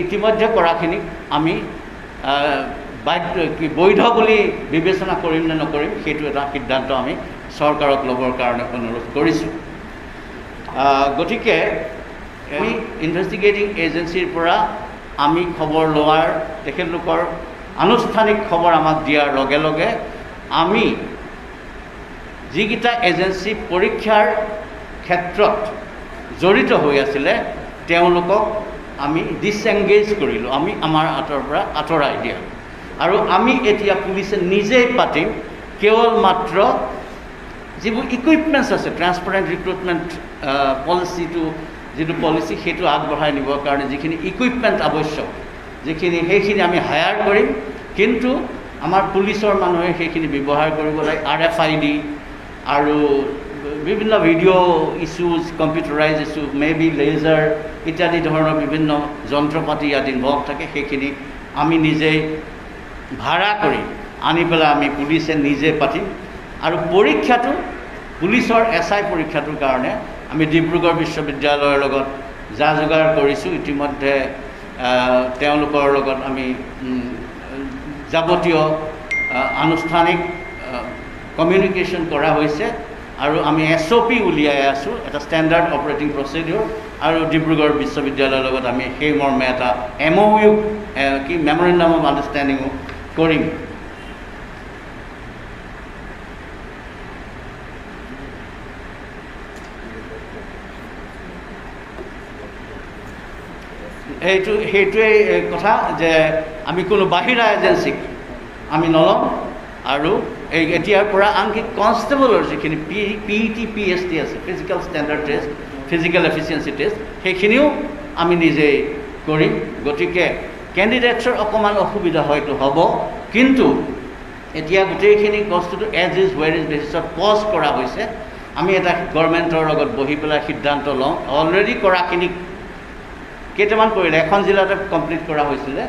ইতিমধ্যে কৰাখিনিক আমি বৈধ বুলি বিবেচনা কৰিম নে নকৰিম সেইটো এটা সিদ্ধান্ত আমি চৰকাৰক ল'বৰ কাৰণে অনুৰোধ কৰিছোঁ। গতিকে আমি ইনভেষ্টিগেটিং এজেঞ্চিৰ পৰা আমি খবৰ লোৱাৰ তেখেতলোকৰ আনুষ্ঠানিক খবৰ আমাক দিয়াৰ লগে লগে আমি যিকেইটা এজেঞ্চি পৰীক্ষাৰ ক্ষেত্ৰত জড়িত হৈ আছিলে তেওঁলোকক আমি ডিসএংগেজ কৰিলোঁ, আমি আমাৰ আঁতৰ পৰা আঁতৰাই দিয়া। আৰু আমি এতিয়া পুলিচে নিজেই পাতিম কেৱল মাত্ৰ যিবোৰ ইকুইপমেণ্টছ আছে ট্ৰান্সপাৰেণ্ট ৰিক্ৰুটমেণ্ট পলিচিটো যিটো পলিচি সেইটো আগবঢ়াই নিবৰ কাৰণে যিখিনি ইকুইপমেণ্ট আৱশ্যক সেইখিনি আমি হায়াৰ কৰিম, কিন্তু আমাৰ পুলিচৰ মানুহে সেইখিনি ব্যৱহাৰ কৰিব লাগে। RFID আৰু বিভিন্ন video' issues, computerise issue, laser ইত্যাদি ধৰণৰ বিভিন্ন যন্ত্ৰপাতি ইয়াত ইনভলভ থাকে, সেইখিনি আমি নিজেই ভাড়া কৰি আনি পেলাই আমি পুলিচে নিজে পাতিম। আৰু পৰীক্ষাটো পুলিচৰ SI পৰীক্ষাটোৰ কাৰণে আমি ডিব্ৰুগড় বিশ্ববিদ্যালয়ৰ লগত যা যোগাৰ কৰিছোঁ। ইতিমধ্যে তেওঁলোকৰ লগত আমি যাৱতীয় আনুষ্ঠানিক কমিউনিকেশ্যন কৰা হৈছে আৰু আমি SOP উলিয়াই আছোঁ, এটা ষ্টেণ্ডাৰ্ড অপাৰেটিং প্ৰচিডিউৰ। আৰু ডিব্ৰুগড় বিশ্ববিদ্যালয়ৰ লগত আমি সেই মৰ্মে এটা MOU মেমৰেণ্ডাম অফ আণ্ডাৰষ্টেণ্ডিঙো কৰিম। সেইটোৱেই কথা যে আমি কোনো বাহিৰা এজেঞ্চিক আমি নলওঁ। আৰু এতিয়াৰ পৰা আনকি কনষ্টেবলৰ যিখিনি PET PST আছে, physical standard test, physical efficiency test, সেইখিনিও আমি নিজেই কৰিম। গতিকে কেণ্ডিডেটছৰ অকণমান অসুবিধা হয়তো হ'ব, কিন্তু এতিয়া গোটেইখিনি বস্তুটো এজ ইজ ৱেৰ ইজ বেচিছত পজ কৰা হৈছে। আমি এটা গভৰ্ণমেণ্টৰ লগত বহি পেলাই সিদ্ধান্ত লওঁ। অলৰেডি কৰাখিনিক কেইটামান কৰিলে, এখন জিলাতে কমপ্লিট কৰা হৈছিলে।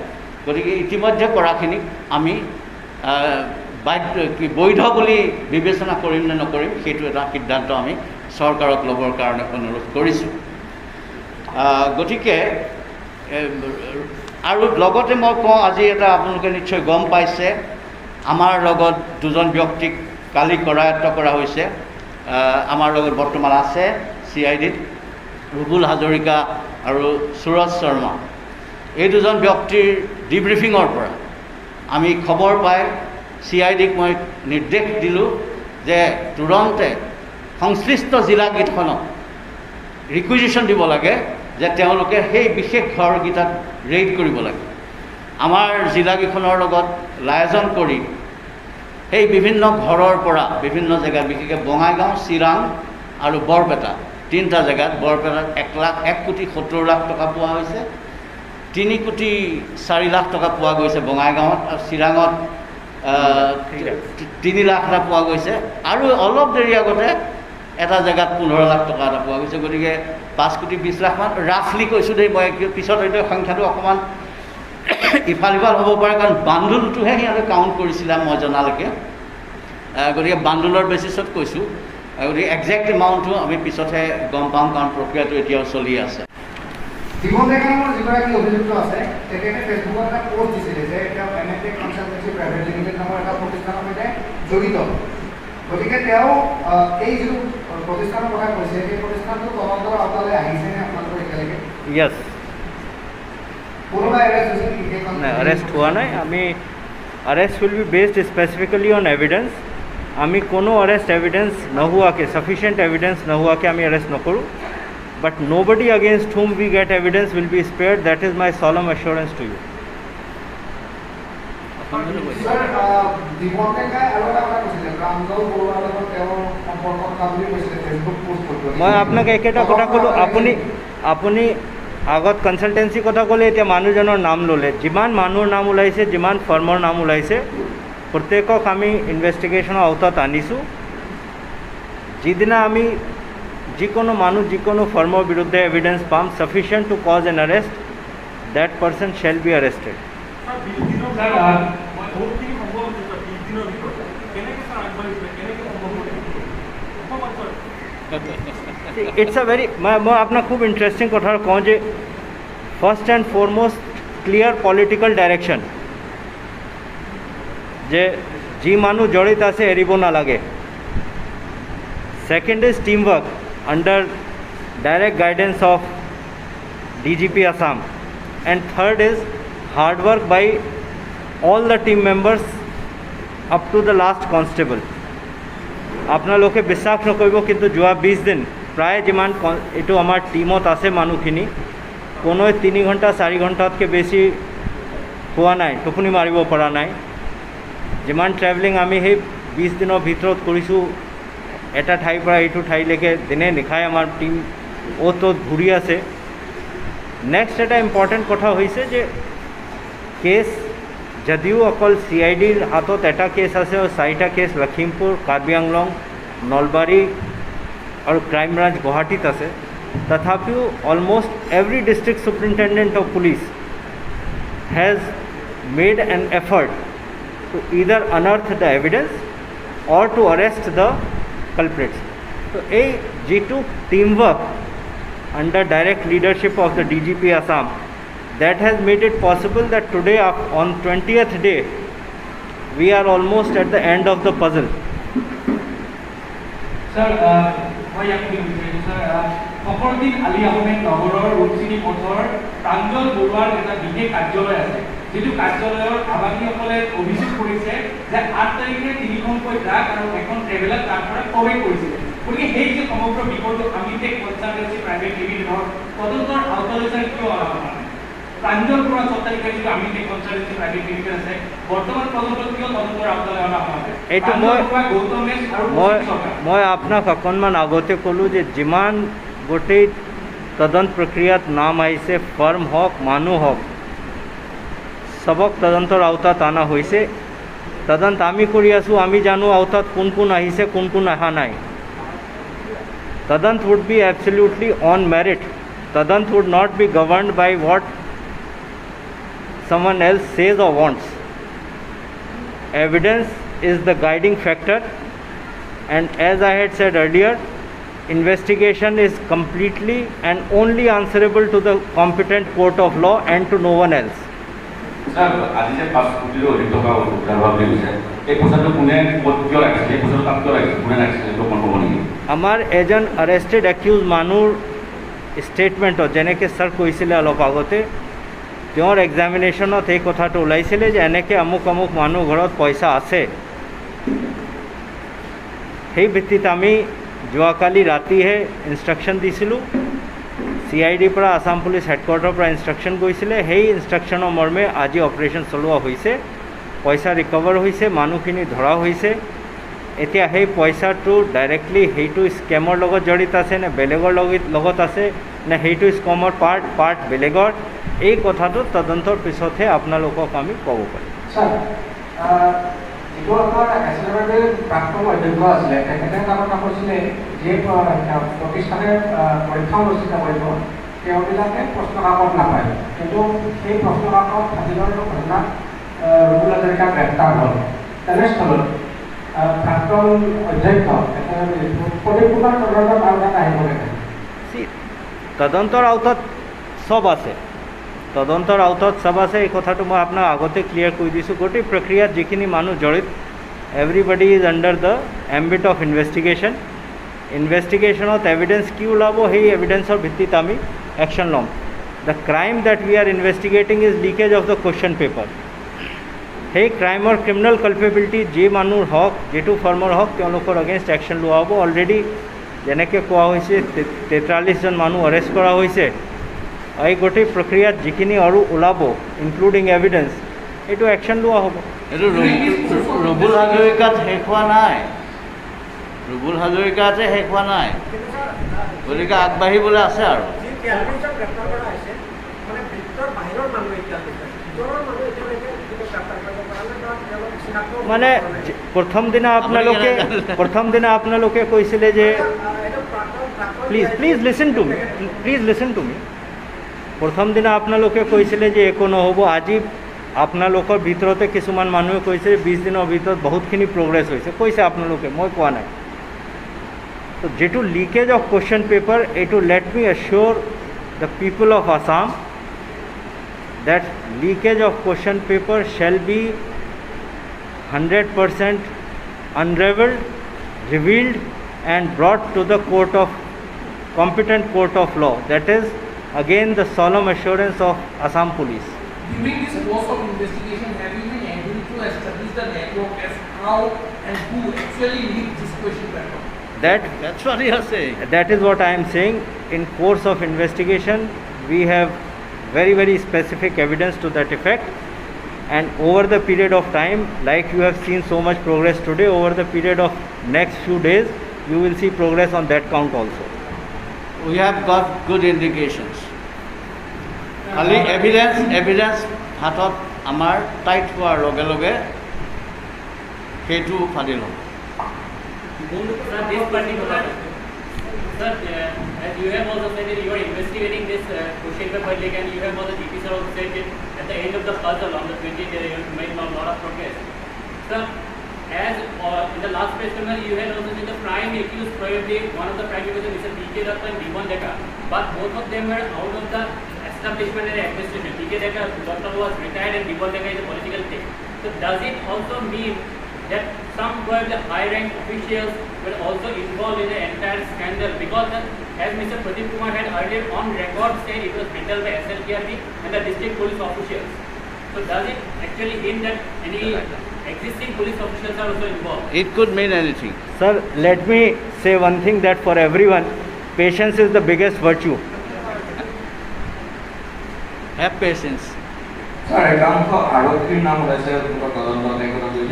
গতিকে ইতিমধ্যে কৰাখিনিক আমি বৈধ বুলি বিবেচনা কৰিম নে নকৰিম সেইটো এটা সিদ্ধান্ত আমি চৰকাৰক ল'বৰ কাৰণে অনুৰোধ কৰিছোঁ। গতিকে আৰু লগতে মই কওঁ, আজি এটা আপোনালোকে নিশ্চয় গম পাইছে, আমাৰ লগত দুজন ব্যক্তিক কালি কৰায়ত্ব কৰা হৈছে। আমাৰ লগত বৰ্তমান আছে CIDত ৰুবুল হাজৰিকা আৰু সুৰজ শৰ্মা। এই দুজন ব্যক্তিৰ ডিব্ৰিফিঙৰ পৰা আমি খবৰ পাই CIDক মই নিৰ্দেশ দিলোঁ যে তুৰন্তে সংশ্লিষ্ট জিলাকেইখনক ৰিকুইজিশ্যন দিব লাগে যে তেওঁলোকে সেই বিশেষ ঘৰকেইটাত ৰেইড কৰিব লাগে। আমাৰ জিলাকেইখনৰ লগত লাইজন কৰি সেই বিভিন্ন ঘৰৰ পৰা বিভিন্ন জেগাত, বিশেষকৈ বঙাইগাঁও, চিৰাং আৰু বৰপেটা, তিনিটা জেগাত, বৰপেটাত 1,70,70,00,000 টকা পোৱা হৈছে, 3,04,00,000 টকা পোৱা গৈছে বঙাইগাঁৱত, আৰু চিৰাঙত 3 লাখ এটা পোৱা গৈছে, আৰু অলপ দেৰি আগতে এটা জেগাত 15 লাখ টকা এটা পোৱা গৈছে। গতিকে 5,20,00,000 মান ৰাফলি কৈছোঁ দেই, মই পিছত হয়তো সংখ্যাটো অকণমান ইফাল সিফাল হ'ব পাৰে, কাৰণ বান্দোলটোহে সিহঁতে কাউণ্ট কৰিছিলে মই জনালৈকে। গতিকে বান্দোলৰ বেচিছত কৈছোঁ। গতিকে একজেক্ট এমাউণ্টটো আমি পিছতহে গম পাম, কাৰণ প্ৰক্ৰিয়াটো এতিয়াও চলি আছে। জীৱন ডেকা নামৰ যিগৰাকী অভিযুক্ত আছে, তেখেতে ফেচবুকত এটা পোষ্ট দিছিলে যে তেওঁ MFA কনচালটেঞ্চি প্ৰাইভেট লিমিটেড নামৰ এটা প্ৰতিষ্ঠানৰ সৈতে জড়িত। গতিকে তেওঁ এই যিটো প্ৰতিষ্ঠানৰ কথা কৈছে, সেই প্ৰতিষ্ঠানটো তদন্তৰ আওতালৈ আহিছেনে আপোনালোকৰ এতিয়ালৈকে? ইয়েছ। কোনোবা এৰেষ্ট হৈছে নেকি? নাই, অ্যাৰেস্ট হোৱা নাই। আমি arrest will be based specifically on evidence. আমি কোনো অ্যারেস্ট এভিডেন্স নোহোৱাকৈ, সাফিসিয়েন্ট এভিডেন্স নোহোৱাকৈ আমি অ্যাৰেস্ট নকৰোঁ। But nobody against whom we get evidence will be spared. That is my solemn assurance to you. Sir, জীৱন ডেকাই আৰু এটা কথা কৈছিলে, প্ৰাঞ্জল বৰুৱাৰ লগত তেওঁৰ সম্পৰ্ক থকা বুলি কৈছিলে ফেচবুক পোষ্ট কৰি। মই আপোনাক একেটা কথা ক'লোঁ, আপুনি আগত কনচালটেঞ্চি কথা ক'লে, এতিয়া মানুহজনৰ নাম ল'লে। যিমান মানুহৰ নাম ওলাইছে, যিমান ফাৰ্মৰ নাম ওলাইছে, প্ৰত্যেকক আমি ইনভেষ্টিগেশ্যনৰ আওতাত আনিছোঁ। যিদিনা আমি যিকোনো মানুহ, যিকোনো ফাৰ্মৰ বিৰুদ্ধে এভিডেন্স পাম sufficient to cause an arrest, that person shall be arrested. It's a very, মই আপোনাক খুব ইণ্টাৰেষ্টিং কথা কওঁ যে first and foremost clear political direction যে যি মানুহ জড়িত আছে এৰিব নালাগে। Second is teamwork under direct guidance of DGP Assam. And third is hard work by all the team members up to the last constable. আপোনালোকে বিশ্বাস নকৰিব কিন্তু যোৱা 20 দিন প্ৰায় যিমান এইটো আমাৰ টিমত আছে মানুহখিনি কোনো 3 ঘণ্টা 4 ঘণ্টাতকৈ বেছি হোৱা নাই, টোপনি মাৰিব পৰা নাই। যিমান ট্ৰেভেলিং আমি সেই 20 দিনৰ ভিতৰত কৰিছোঁ, এটা ঠাইৰ পৰা এইটো ঠাইলৈকে দিনে নিশাই আমাৰ টিম অ'ত ত'ত ঘূৰি আছে। নেক্সট এটা ইম্পৰ্টেণ্ট কথা হৈছে যে কেছ যদিও অকল CIDৰ হাতত এটা কেছ আছে আৰু 4টা কেছ লখিমপুৰ, কাৰ্বি আংলং, নলবাৰী আৰু ক্ৰাইম ব্ৰাঞ্চ গুৱাহাটীত আছে, তথাপিও almost every district superintendent of police has made an effort to either unearth the evidence or to arrest the culprits. So a G2 teamwork under direct leadership of the DGP Assam that has made it possible that today on 20th day we are almost at the end of the puzzle. Sir, মই ইয়াক কি বিচাৰিছোঁ sir, সকলোদিন Ali Ahmed নগৰৰ ৰুমচিনি পথৰ প্ৰাঞ্জল বৰুৱাৰ এটা বিশেষ কাৰ্যালয় আছে, যিটো কাৰ্যালয়ৰ আৱাসীসকলে অভিযোগ কৰিছে যে 8 তাৰিখে 3খনকৈ ট্ৰাক আৰু এখন ট্ৰেভেলাৰ তাৰ পৰা প্ৰৱেশ কৰিছিলে। গতিকে সেই যে সমগ্ৰ বিষয়টো আমিটেক কনচালটেন্সি প্ৰাইভেট লিমিটেডৰ তদন্তৰ আওতালৈ কিয় অহা হোৱা নাই? প্ৰাঞ্জল বৰুৱা 6 তাৰিখে যিটো আমিটেক কনচালটেন্সি প্ৰাইভেট লিমিটেড আছে, বৰ্তমান পৰ্যন্ত কিয় তদন্তৰ আওতালৈ অনা হোৱা নাই? এইটো মই আপোনাক অকণমান আগতে ক'লোঁ যে যিমান গোটেই তদন্ত প্ৰক্ৰিয়াত নাম আহিছে, ফাৰ্ম হওক মানুহ হওক, সবক তদন্তৰ আওতাত অনা হৈছে। তদন্ত আমি কৰি আছোঁ, আমি জানো আওতাত কোন কোন আহিছে, কোন কোন অহা নাই। তদন্ত would be absolutely on merit. Tadant would not be governed by what someone else says or wants. Evidence is the guiding factor, and as I had said earlier, investigation is completely and only answerable to the competent court of law and to no one else. Sir, আজি যে 5 কোটিৰ অধিক টকা উদ্ধাৰ হোৱা বুলি কৈছে, এই পইচাটো কোনে ক'ত কিয় ৰাখিছে, এই পইচাটো তাত কিয় ৰাখিছে, কোনে ৰাখিছে এইটো অকণ ক'ব নেকি? আমাৰ এজন আৰেষ্টেড একিউজ মানুহৰ ষ্টেটমেণ্টত যেনেকৈ ছাৰ কৈছিলে অলপ আগতে, তেওঁৰ এক্সামিনেশ্যনত এই কথাটো ওলাইছিলে যে এনেকৈ আমুক আমুক মানুহ ঘৰত পইচা আছে। সেই ভিত্তিত আমি যোৱাকালি ৰাতিহে ইনষ্ট্ৰাকশ্যন দিছিলোঁ, CIDৰ পৰা আসাম পুলিচ হেডকোৱাৰ্টাৰৰ পৰা ইনষ্ট্ৰাকশ্যন গৈছিলে। সেই ইনষ্ট্ৰাকশ্যনৰ মৰ্মে আজি অপাৰেশ্যন চলোৱা হৈছে, পইচা ৰিকভাৰ হৈছে, মানুহখিনি ধৰা হৈছে। এতিয়া সেই পইচাটো ডাইৰেক্টলি সেইটো স্কেমৰ লগত জড়িত আছে নে বেলেগৰ লগত আছে নে সেইটো স্কেমৰ পাৰ্ট বেলেগৰ, এই কথাটো তদন্তৰ পিছতহে আপোনালোকক আমি ক'ব পাৰিম। স্যাৰ, যিটো আপোনাৰ এছএলএৰ প্ৰাক্তন অধ্যক্ষ আছিলে, তেখেতে এটা কথা কৈছিলে যে প্ৰতিষ্ঠানে পৰীক্ষা অনুষ্ঠিত কৰিব, তেওঁবিলাকে প্ৰশ্ন কাকত নাপায়, কিন্তু সেই প্ৰশ্ন কাকত ফাঁচিলৰ ঘটনাত ৰুবুল হাজৰিকা গ্ৰেপ্তাৰ হ'ল। তেনেস্থলত প্ৰাক্তন অধ্যক্ষ পৰিপূৰ্ণ তদন্তৰ আওতাত আহিব লাগে। তদন্তৰ আওতাত চব আছে, তদন্তৰ আওতাত চব আছে। এই কথাটো মই আপোনাক আগতে ক্লিয়াৰ কৰি দিছোঁ। গোটেই প্ৰক্ৰিয়াত যিখিনি মানুহ জড়িত, everybody is under the ambit of investigation. ইনভেষ্টিগেশ্যনত এভিডেঞ্চ কি ওলাব, সেই এভিডেঞ্চৰ ভিত্তিত আমি একশ্যন ল'ম। The crime that we are investigating is leakage of the question paper. সেই ক্ৰাইমৰ ক্ৰিমিনেল কালপেবিলিটি যি মানুহৰ হওক, যিটো ফাৰ্মৰ হওক, তেওঁলোকৰ এগেইনষ্ট একশ্যন লোৱা হ'ব। অলৰেডি যেনেকৈ কোৱা হৈছে 43জন মানুহ এৰেষ্ট কৰা হৈছে। এই গোটেই প্ৰক্ৰিয়াত যিখিনি আৰু ওলাব ইনক্লুডিং এভিডেঞ্চ, এইটো একশ্যন লোৱা হ'ব। এইটো ৰুবুল হাজৰিকাত শেষ হোৱা নাই, ৰুবুল হাজৰিকাতে শেষ হোৱা নাই, গতিকে আগবাঢ়িবলৈ আছে আৰু। মানে প্ৰথম দিনা আপোনালোকে কৈছিলে যে প্লিজ লিসেন টু মি প্ৰথম দিনা আপোনালোকে কৈছিলে যে একো নহ'ব। আজি আপোনালোকৰ ভিতৰতে কিছুমান মানুহে কৈছে 20 দিনৰ ভিতৰত বহুতখিনি প্ৰগ্ৰেছ হৈছে, কৈছে আপোনালোকে, মই কোৱা নাই। তো যেটো লিকেজ অফ কুৱেশ্যন পেপাৰ, এইটো let me assure the people of Assam that leakage of question paper shall be 100% unraveled, revealed and brought to the competent court of law. That is again the solemn assurance of Assam Police. During this course of investigation, have you been able to establish the network as how and who actually leaked this question paper? That's what you are saying. That is what I am saying. In course of investigation, we have very, very specific evidence to that effect. And over the period of time, like you have seen so much progress today, over the period of next few days, you will see progress on that count also. We have got good indications. খালি evidence হাতত আমাৰ tight হোৱাৰ লগে লগে সেইটো ফাদিল হ'ব। Sir, this particular, sir, as you have also said that you are investigating this question paper leak, and you have also DP sir also said that at the end of the puzzle on the 20th day you have made a lot of progress. Sir, as in the last press conference you had also said the prime accused probably one of the prime accused is P.K. Datta and Dimon Deka, but both of them were out of the establishment and administration. P.K. Datta was retired and Dimon Deka is a political thing. So does it also mean that some were the high-rank officials were also involved in the entire scandal, because as Mr. Pradeep Kumar had earlier on record said it was handled by SLPRB and the district police officials. So does it actually mean that any existing police officials are also involved? It could mean anything. Sir, let me say one thing, that for everyone, patience is the biggest virtue. Have patience. Sir, একাংশ আৰক্ষীৰ নাম ওলাইছে তদন্ত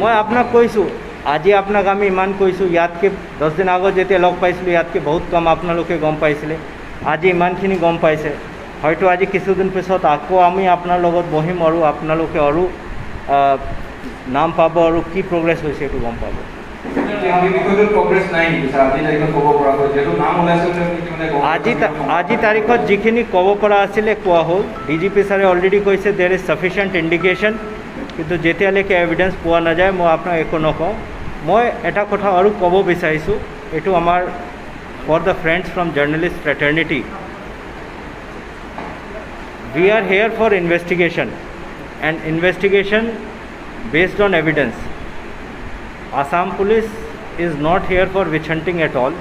মই আপোনাক কৈছোঁ, আজি আপোনাক আমি ইমান কৈছোঁ, ইয়াতকৈ 10 দিন আগত যেতিয়া লগ পাইছিলোঁ ইয়াতকৈ বহুত কম আপোনালোকে গম পাইছিলে, আজি ইমানখিনি গম পাইছে। হয়তো আজি কিছুদিন পিছত আকৌ আমি আপোনাৰ লগত বহিম আৰু আপোনালোকে আৰু নাম পাব আৰু কি প্ৰগ্ৰেছ হৈছে সেইটো গম পাব। প্ৰগ্ৰেছ নাই নেকি ছাৰ? আজি তাৰিখত ক'ব পৰা হ'ল, যিহেতু নাম ওলাইছে আজি তাৰিখত যিখিনি ক'ব পৰা আছিলে কোৱা হ'ল। DGP ছাৰে অলৰেডি কৈছে দেৰ ইজ ছাফিচিয়েণ্ট ইণ্ডিকেশ্যন, কিন্তু যেতিয়ালৈকে এভিডেঞ্চ পোৱা নাযায় মই আপোনাক একো নকওঁ। মই এটা কথা আৰু ক'ব বিচাৰিছোঁ, এইটো আমাৰ for the friends from journalist fraternity, we are here for investigation and investigation based on evidence. Assam Police is not here for witch hunting at all.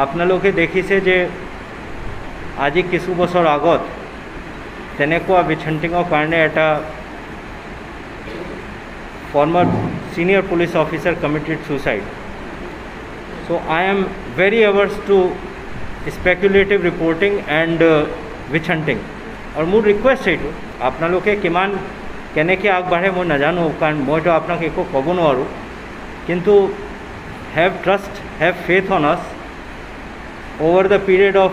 আপোনালোকে দেখিছে যে আজি কিছু বছৰ আগত তেনেকুৱা witch huntingৰ কাৰণে এটা former senior police officer committed suicide. So I am very averse to speculative reporting and witch hunting. আৰু মোৰ ৰিকুৱেষ্ট এইটো, আপোনালোকে কিমান কেনেকৈ আগবাঢ়ে মই নাজানো, কাৰণ মইতো আপোনাক একো ক'ব নোৱাৰোঁ, কিন্তু have trust, have faith on আছ over the period of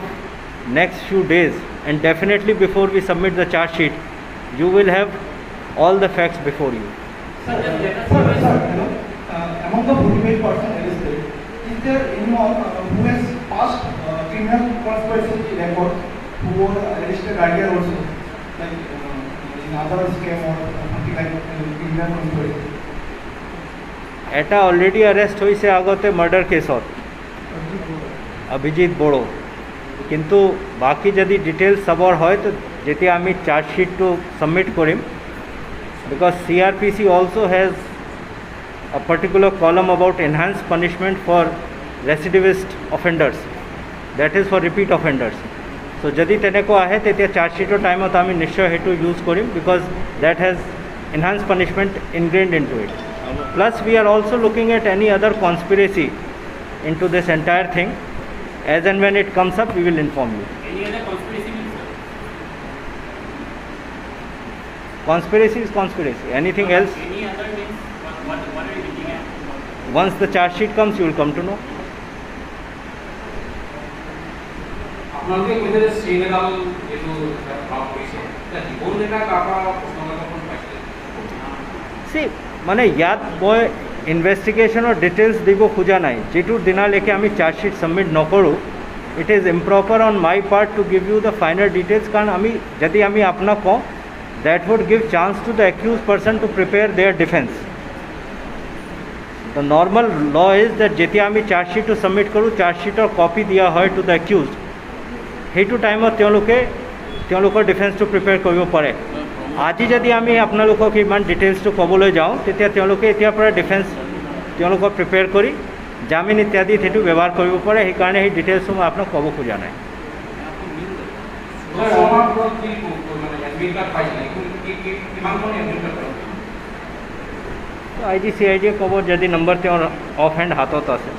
next few days, and definitely before we submit the charge sheet you will have all the facts before you. Sir, among the 45 person arrested, is there anyone who has passed criminal conspiracy record who were arrested earlier also, like in other scam or something like criminal conspiracy? এটা already arrest হৈছে আগতে murder কেছত, Abhijit Bodo, কিন্তু বাকী যদি details চাবৰ হয় তো যেতিয়া আমি চাৰ্জশ্বিটটো ছাবমিট কৰিম, because CRPC also has a particular column about enhanced punishment for recidivist offenders, that is for repeat offenders. So যদি তেনেকুৱা আহে তেতিয়া চাৰ্জশ্বিটৰ টাইমত আমি নিশ্চয় সেইটো ইউজ কৰিম, because that has enhanced punishment ingrained into it. Plus we are also looking at any other conspiracy into this entire thing. As and when it comes up we will inform you. Any other conspiracy means, sir? Conspiracy is conspiracy. Anything else? Any other means, what are you looking at? Once the charge sheet comes you will come to know. আপোনালোকে কৈছে যে শ্ৰীলেগাল এইটো ভাৱ কৰিছে, জীৱন ডেকা কাপা প্ৰশ্নকাকত পাইছিলে। See, মানে ইয়াত মই ইনভেষ্টিগেশ্যনৰ ডিটেইলছ দিব খোজা নাই, যিটো দিনালৈকে আমি চাৰ্জশ্বিট ছাবমিট নকৰোঁ it is improper on my part to give you the final details, কাৰণ যদি আমি আপোনাক কওঁ that would give chance to the accused person to prepare their defense. The normal law is that যেতিয়া আমি চাৰ্জশ্বিটটো submit কৰোঁ চাৰ্জশ্বিটৰ copy দিয়া হয় টু দ্য accused, সেইটো টাইমত তেওঁলোকৰ ডিফেন্সটো প্ৰিপেয়াৰ কৰিব পাৰে। আজি যদি আমি আপোনালোকক ইমান ডিটেইলছটো ক'বলৈ যাওঁ তেতিয়া তেওঁলোকে এতিয়াৰ পৰা ডিফেন্স তেওঁলোকক প্ৰিপেয়াৰ কৰি জামিন ইত্যাদিত সেইটো ব্যৱহাৰ কৰিব পাৰে, সেইকাৰণে সেই ডিটেইলছটো মই আপোনাক ক'ব খোজা নাই। আই ডি চি আই ডিয়ে ক'ব যদি নম্বৰ তেওঁৰ অফ হেণ্ড হাতত আছে।